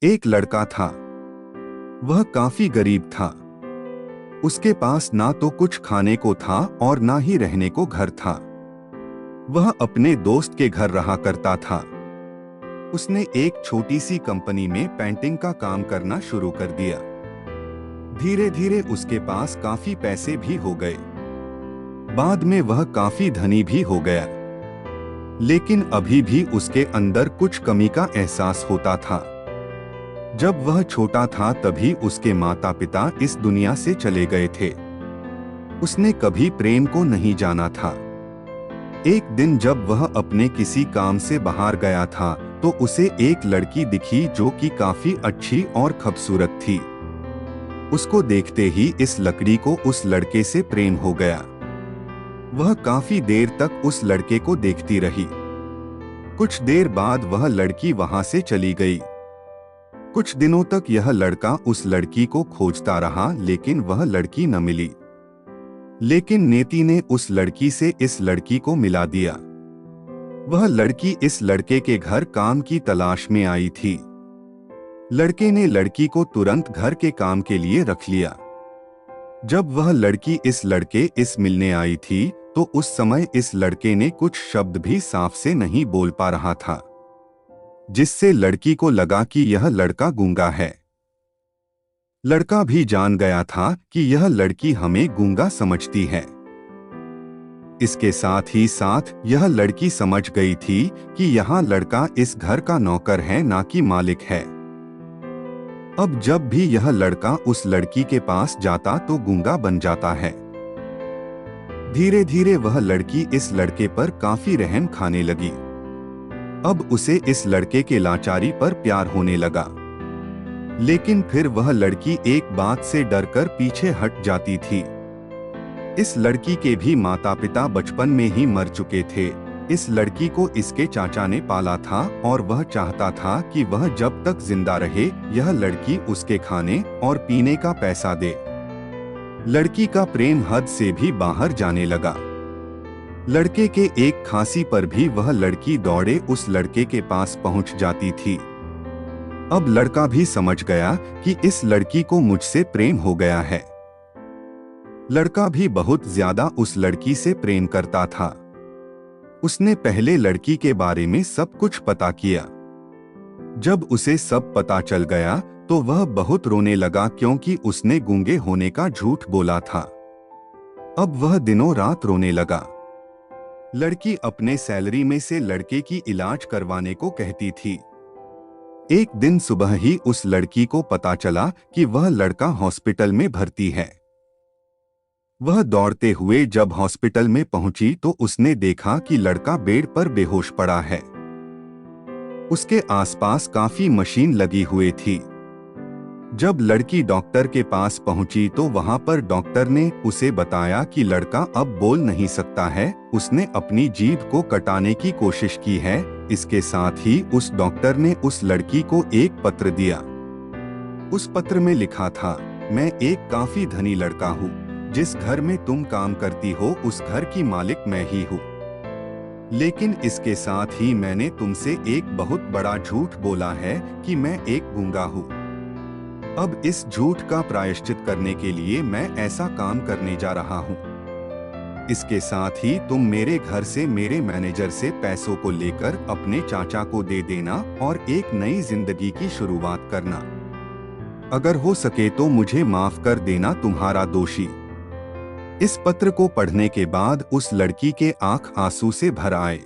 एक लड़का था। वह काफी गरीब था। उसके पास ना तो कुछ खाने को था और ना ही रहने को घर था। वह अपने दोस्त के घर रहा करता था। उसने एक छोटी सी कंपनी में पेंटिंग का काम करना शुरू कर दिया। धीरे धीरे उसके पास काफी पैसे भी हो गए। बाद में वह काफी धनी भी हो गया। लेकिन अभी भी उसके अंदर कुछ कमी का एहसास होता था। जब वह छोटा था तभी उसके माता पिता इस दुनिया से चले गए थे। उसने कभी प्रेम को नहीं जाना था। एक दिन जब वह अपने किसी काम से बाहर गया था तो उसे एक लड़की दिखी जो कि काफी अच्छी और खूबसूरत थी। उसको देखते ही इस लड़की को उस लड़के से प्रेम हो गया। वह काफी देर तक उस लड़के को देखती रही। कुछ देर बाद वह लड़की वहां से चली गई। कुछ दिनों तक यह लड़का उस लड़की को खोजता रहा लेकिन वह लड़की न मिली। लेकिन नेति ने उस लड़की से इस लड़की को मिला दिया। वह लड़की इस लड़के के घर काम की तलाश में आई थी। लड़के ने लड़की को तुरंत घर के काम के लिए रख लिया। जब वह लड़की इस लड़के इस मिलने आई थी तो उस समय इस लड़के ने कुछ शब्द भी साफ से नहीं बोल पा रहा था, जिससे लड़की को लगा कि यह लड़का गूंगा है। लड़का भी जान गया था कि यह लड़की हमें गूंगा समझती है। इसके साथ ही साथ यह लड़की समझ गई थी कि यहाँ लड़का इस घर का नौकर है ना कि मालिक है। अब जब भी यह लड़का उस लड़की के पास जाता तो गूंगा बन जाता है। धीरे धीरे वह लड़की इस लड़के पर काफी रहम खाने लगी। अब उसे इस लड़के के लाचारी पर प्यार होने लगा। लेकिन फिर वह लड़की एक बात से डरकर पीछे हट जाती थी। इस लड़की के भी माता पिता बचपन में ही मर चुके थे। इस लड़की को इसके चाचा ने पाला था और वह चाहता था कि वह जब तक जिंदा रहे यह लड़की उसके खाने और पीने का पैसा दे। लड़की का प्रेम हद से भी बाहर जाने लगा। लड़के के एक खांसी पर भी वह लड़की दौड़े उस लड़के के पास पहुंच जाती थी। अब लड़का भी समझ गया कि इस लड़की को मुझसे प्रेम हो गया है। लड़का भी बहुत ज्यादा उस लड़की से प्रेम करता था। उसने पहले लड़की के बारे में सब कुछ पता किया। जब उसे सब पता चल गया तो वह बहुत रोने लगा क्योंकि उसने गूंगे होने का झूठ बोला था। अब वह दिनों रात रोने लगा। लड़की अपने सैलरी में से लड़के की इलाज करवाने को कहती थी। एक दिन सुबह ही उस लड़की को पता चला कि वह लड़का हॉस्पिटल में भर्ती है। वह दौड़ते हुए जब हॉस्पिटल में पहुंची तो उसने देखा कि लड़का बेड पर बेहोश पड़ा है। उसके आसपास काफी मशीन लगी हुई थी। जब लड़की डॉक्टर के पास पहुंची तो वहां पर डॉक्टर ने उसे बताया कि लड़का अब बोल नहीं सकता है। उसने अपनी जीभ को कटाने की कोशिश की है। इसके साथ ही उस डॉक्टर ने उस लड़की को एक पत्र दिया। उस पत्र में लिखा था, मैं एक काफी धनी लड़का हूँ। जिस घर में तुम काम करती हो उस घर की मालिक मैं ही हूँ। लेकिन इसके साथ ही मैंने तुमसे एक बहुत बड़ा झूठ बोला है कि मैं एक गूंगा हूँ। अब इस झूठ का प्रायश्चित करने के लिए मैं ऐसा काम करने जा रहा हूँ। इसके साथ ही तुम मेरे घर से मेरे मैनेजर से पैसों को लेकर अपने चाचा को दे देना और एक नई जिंदगी की शुरुआत करना। अगर हो सके तो मुझे माफ कर देना तुम्हारा दोषी। इस पत्र को पढ़ने के बाद उस लड़की के आंख आंसू से भर आए।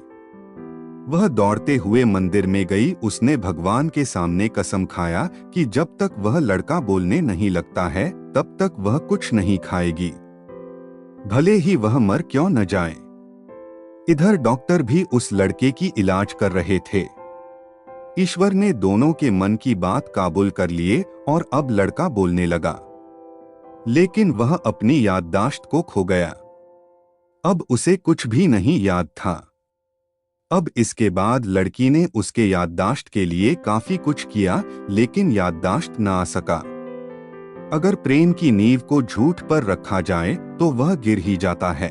वह दौड़ते हुए मंदिर में गई। उसने भगवान के सामने कसम खाया कि जब तक वह लड़का बोलने नहीं लगता है तब तक वह कुछ नहीं खाएगी, भले ही वह मर क्यों न जाए। इधर डॉक्टर भी उस लड़के की इलाज कर रहे थे। ईश्वर ने दोनों के मन की बात काबूल कर लिए और अब लड़का बोलने लगा। लेकिन वह अपनी याददाश्त को खो गया। अब उसे कुछ भी नहीं याद था। अब इसके बाद लड़की ने उसके याददाश्त के लिए काफी कुछ किया लेकिन याददाश्त ना आ सका। अगर प्रेम की नींव को झूठ पर रखा जाए तो वह गिर ही जाता है।